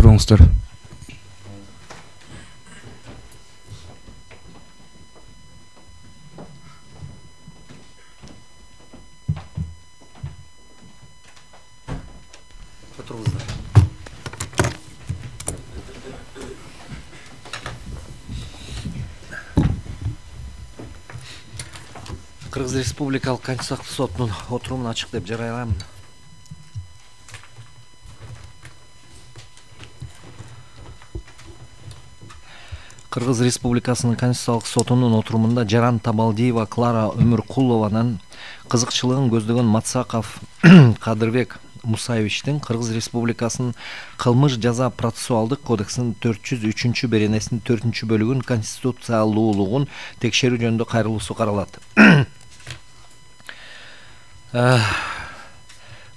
Отуруңуздар. Кыргыз Республикалык Конституциялык сотунун отурумун ачык деп жарыяламын. Кыргыз Республикасынын Конституциялык сотунун отурумунда Жаран Табалдиева Клара Өмүркулованын кызыкчылыгын көздөгөн Мацаков Кадырбек Мусаевичтин Кыргыз Республикасынын кылмыш жаза процессуалдык кодексинин 403 беренесинин 4 бөлүгүн конституциялуулугун текшерүү жөнүндө кайрылуусу каралат.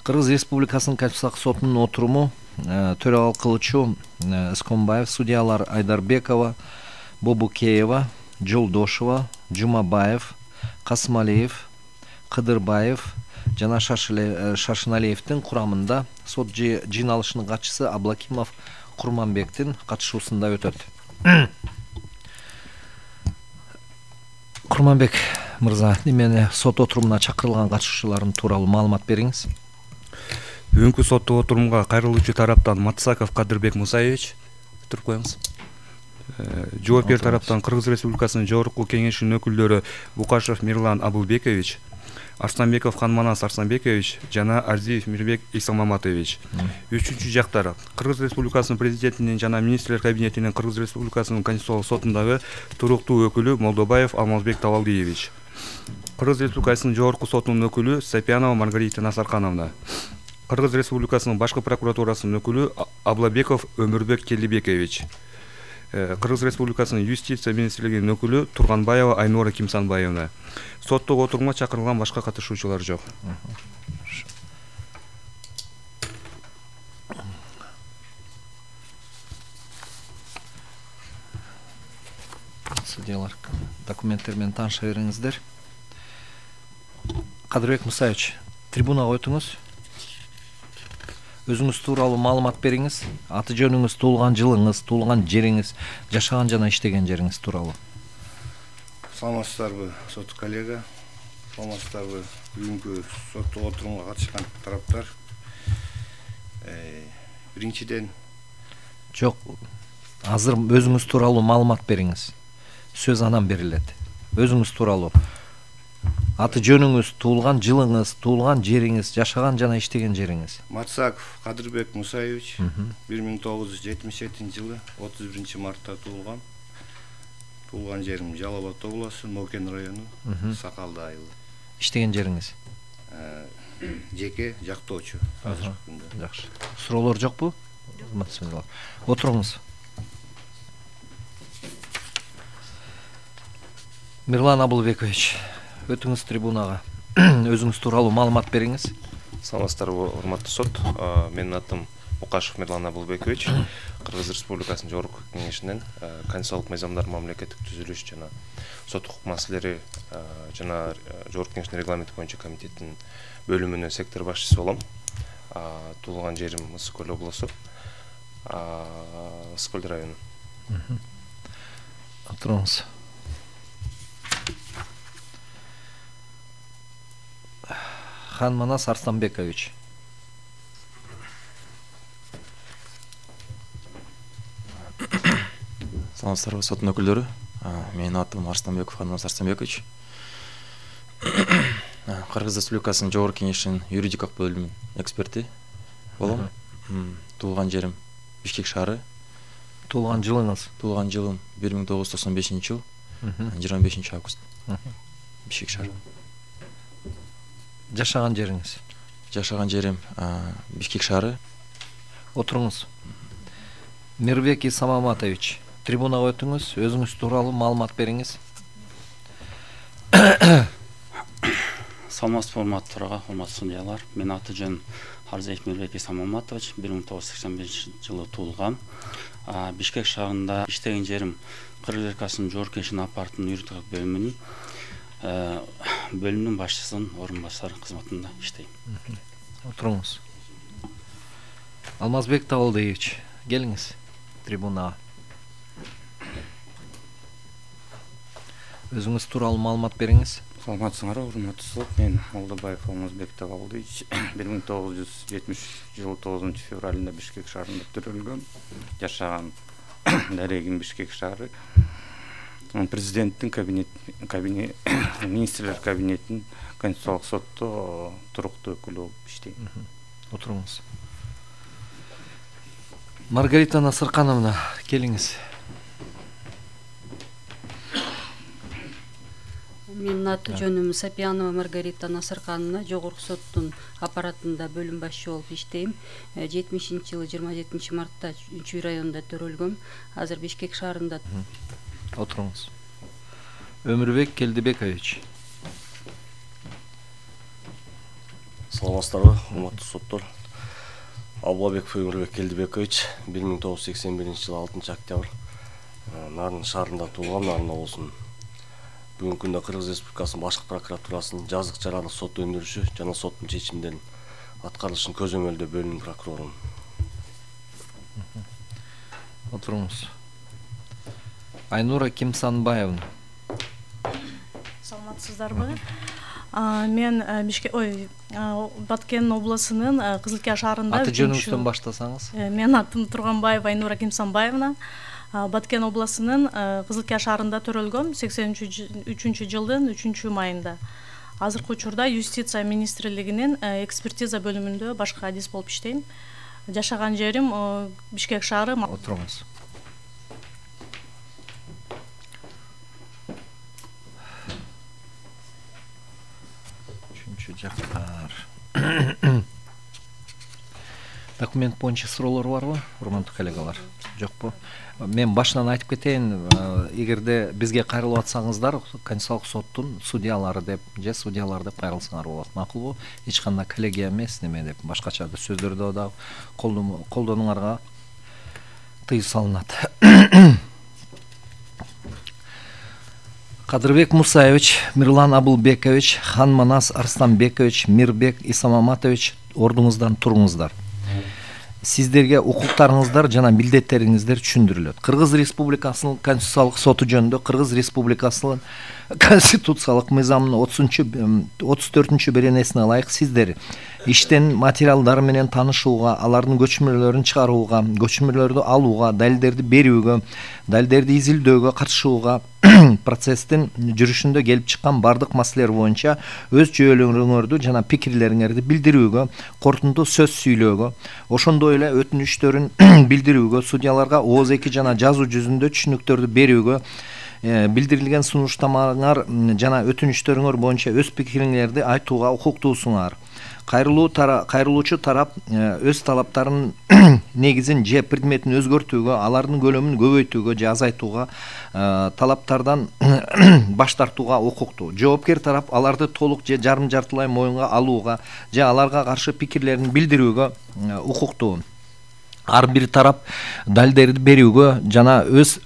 Кыргыз Республикасынын Конституциялык сотунун отуруму төрагал кылуучу Исконбаев, судьялар Айдарбекова, Бобукеева, Жолдошова, Жумабаев, Касымалиев, Кыдырбаев жана Шашыналиевдин курамында сот жыйналышынын катчысы Аблакимов Курманбектин катышуусунда өтөт. Курманбек мырза, немени сот отурумуна чакырылган катышуучулардын тууралуу маалымат бериңиз. Бүгүнкү соттук отурумга кайрылуучу тараптан Мацаков Кадырбек Мусаевич туруп коюңуз. Жоопкер тараптан Кыргыз Республикасынын Жогорку Кеңешинин өкүлдөрү Букашев Мирлан Абылбекович, Арсланбеков Ханманас Арсланбекович жана Арзиев Мирбек Исламаматович. Үчүнчү жактар Кыргыз Республикасынын президентинин жана министрлер кабинетинин Кыргыз Республикасынын Конституциялык сотундагы туруктуу өкүлү Молдобаев Алмазбек Табалдиевич. Кыргыз Республикасынын Жогорку сотунун өкүлү Сапиянова Маргарита Насаркановна. Кыргыз Республикасынын башкы прокуратурасынын өкүлү Аблабеков Өмүрбек Келдибекович. Кыргыз Республикасынын юстиция министрлигинин өкүлү Турганбаева Айнура Кимсанбаевна. Соттук отурумга чакырылган башка катышуучулар жок. Судьялар документтер менен тааныша бериңиздер. Кадырбек Мусаевич, трибунага өтүңүз. Өзүңүз тууралуу маалымат бериңиз. Аты жөнүңүз, туулган жылыңыз, туулган жериңиз, жашаган жана иштеген жериңиз тууралуу. Саламатсыздарбы, сот коллега. Саламатсыздарбы, бүгүнкү соттук отурумга катышкан тараптар. Биринчиден, жок, азыр өзүңүз тууралуу маалымат бериңиз. Сөз анан берилет. Өзүңүз тууралуу. Аты жөнүңүз, туулган жылыңыз, туулган жериңиз, жашаган жана иштеген жериңиз. Мацаков Кадырбек Мусаевич 1977 жылы 31 мартта туулган. Туулган жерим Жалал Абад областы, Нокен району, Сакалды айылы. Иштеген жериңиз? Жеке жактоочу. Жакшы. Суроолор жокпу? Отуруңуз. Мирлан Абылбекович, өтүңүз трибунага. Өзүңүз тууралуу маалымат бериңиз. Саламатсыздарбы, урматтуу сот. Менин атым Букашев Мирлан Абылбекович. Кыргыз Республикасынын Жогорку Кеңешинин конституциялык мыйзамдар, мамлекеттик түзүлүш жана сот укук маселелери жана Жогорку Кеңештин регламенти боюнча комитеттин бөлүмүнүн сектор башчысы болом. Туулган жерим Ысык Көл облусу, Ысык Көл району. Отуруңуз. Ханманас Арсланбекович. Саламатсыздарбы, соттун өкүлдөрү. Менин атым Арсланбеков Ханманас Арсланбекович. Кыргыз Республикасынын Жогорку Кеңешинин юридикалык бөлүмүнүн эксперти болом. Туулган жерим Бишкек шаары. Туулган жылыңыз? Туулган жылым 1995 жыл, 25 август. Бишкек шаары. Жашаган жериңиз? Жашаган жерим Бишкек шаары. Отуруңуз. Мирбек Исламаматович, трибунага өтүңүз, өзүңүз тууралуу маалымат бериңиз. Саламатсызбы, урматтуу төрага, урматтуу судьялар. Менин аты жөнүм Арзиев Мирбек Исламаматович, 1985 жылы туулган. Бишкек шаарында иштеген жерим Кыргыз Республикасынын Жогорку Кеңешинин аппаратынын юридикалык бөлүмүнүн башчысынын орун басары кызматында иштейм. Отуруңуз. Алмазбек Табалдиевич, келиңиз трибунага. Өзүңүз тууралуу маалымат бериңиз. Саламатсыңарбы, урматтуу сот. Мен Молдобаев Алмазбек Табалдыевич 1970 жылы 9 февралында Бишкек шаарында төрөлгөм. Жашаган дарегим Бишкек шаары. Президенттин кабинет министрлер кабинетинин Конституциялык сотто туруктуу өкүлү болуп иштейм. Отуруңуз. Маргарита Насыркановна, келиңиз. Менин аты жөнүм Сапиянова Маргарита Насыркановна, жогорку соттун аппаратында бөлүм башчы болуп иштейм. 70-жылы 27 мартта Чүй районунда төрөлгөм. Азыр Бишкек шаарында. Отуруңуз. Өмүрбек Келдибекович. Саламатсыздарбы, урматтуу соттор. Абылбеков Өмүрбек Келдибекович 1981 жылы 6 октябрь Нарын шаарында туулган, Нарын облусунун. Бүгүнкү күндө Кыргыз Республикасынын башкы прокуратурасынын жазык жарандык сот өндүрүшү жана соттун чечимдерин аткарылышын көзөмөлдөө бөлүм прокурорумун. Отуруңуз. Айнура Кимсанбаевна. Саламатсыздарбы? Мен Баткен облусунун Кызылкия шаарында. Аты жөнүңүздөн баштасаңыз. Мен атым Турганбаева Айнура Кимсанбаевна. Баткен облусунун Кызылкия шаарында төрөлгөм 83 жылдын 3 майында. Азыркы учурда юстиция министрлигинин экспертиза бөлүмүндө башкы адис болуп иштейм. Жашаган жерим Бишкек шаары. Отуруңуз. Үчүнчү жактар. Документ боюнча суроолор барбы, урматтуу коллегалар? Жокпу? Мен башынан айтып кетейин, эгерде бизге кайрылып атсаңыздар, Конституциялык соттун судьялары деп, же судьялар деп кайрылсаңар болот. Макулбу? Эч кандай коллегия эмес, неме деп, башкача сөздөрдө да колдонууңарга тыюу салынат. Кадырбек Мусаевич, Мирлан Абылбекович, Хан Манас Арстанбекович, Мирбек Исамаматович, ордуңуздан туруңуздар. Сиздерге укуктарыңыздар жана милдеттериңиздер түшүндүрүлөт. Кыргыз Республикасынын Конституциялык соту жөнүндө Кыргыз Республикасынын Конституциялык мыйзамынын 34-чү беренесине ылайык сиздер иштен материалдары менен таанышууга, алардын көчмөлөрүн чыгарууга, көчмөлөрдү алууга, далилдерди берүүгө, далилдерди изилдөөгө катышууга, процесстин жүрүшүндө келип чыккан бардык маселелер боюнча өз жүйөлөрүңөрдү жана пикирлериңерди билдирүүгө, корутунду сөз сүйлөөгө, ошондой эле өтүнүчтөрүн билдирүүгө, судьяларга ооз-эки жана жазуу жүзүндө түшүнүктөрдү берүүгө, билдирилген сунуштамаңар жана өтүнүчтөрүңөр боюнча өз пикириңерди айтууга укуктуусуңар. Кайрылуучу тарап өз талаптарынын негизин же предметин өзгөртүүгө, алардын көлөмүн көбөйтүүгө же азайтууга, талаптардан баш тартууга укуктуу. Жоопкер тарап аларды толук же жарым жартылай моюнга алууга же аларга каршы пикирлерин билдирүүгө укуктуу. Ар бир тарап далилдерди берүүгө жана өз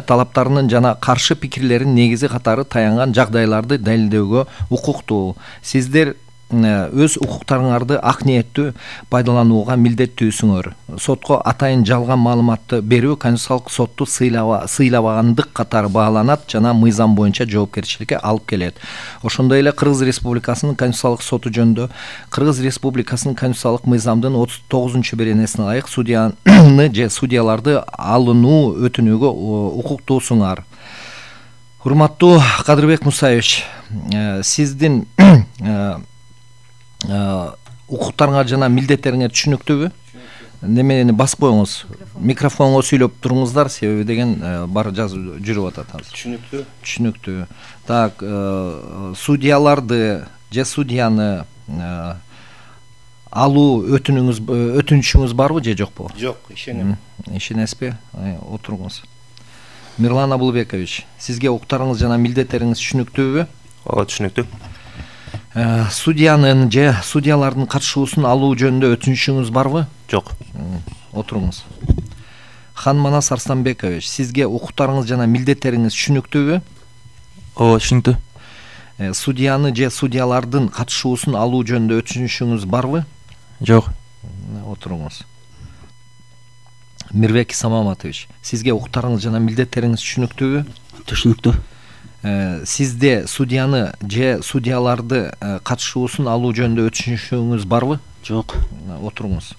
талаптарынын жана каршы пикирлерин негизи катары таянган жагдайларды далилдөөгө укуктуу. Сиздер өз укуктарыңарды ак ниеттүү пайдаланууга милдеттүүсүңөр. Сотко атайын жалган маалыматты берүү Конституциялык сотту сыйлабагандык катары бааланат жана мыйзам боюнча жоопкерчиликке алып келет. Ошондой эле Кыргыз Республикасынын Конституциялык соту жөнүндө Кыргыз Республикасынын Конституциялык мыйзамдын 39-чу беренесине ылайык судьяны же судьяларды алынуу өтүнүүгө укуктуусуңар. Урматтуу Кадырбек Мусаевич, сиздин укуктарыңар жана милдеттериңер түшүнүктүүбү? Немени басып коюңуз. Микрофонго сүйлөп туруңуздар, себеби деген бар жазып жүрүп атат азыр. Түшүнүктүү. Түшүнүктүү. Так, судьяларды же судьяны алуу өтүнүшүңүз барбы же жокпу? Жок, ишенем. Ишенесизби? Отуруңуз. Мирлан Абылбекович, сизге укуктарыңыз жана милдеттериңиз түшүнүктүүбү? Ооба, түшүнүктүү. Судьянын же судьялардын катышуусун алуу жөнүндө өтүнүшүңүз барбы? Жок. Отуруңуз. Хан Манас Арстанбекович, сизге укуктарыңыз жана милдеттериңиз түшүнүктүүбү? Ооба, түшүнүктүү. Судьяны же судьялардын катышуусун алуу жөнүндө өтүнүшүңүз барбы? Жок. Отуруңуз. Мирбек Самаматович, сизге укуктарыңыз жана милдеттериңиз түшүнүктүүбү? Түшүнүктүү. Сизде судьяны же судьяларды катышуусун алуу жөнүндө өтүнүшүңүз барбы? Жок. Отуруңуз.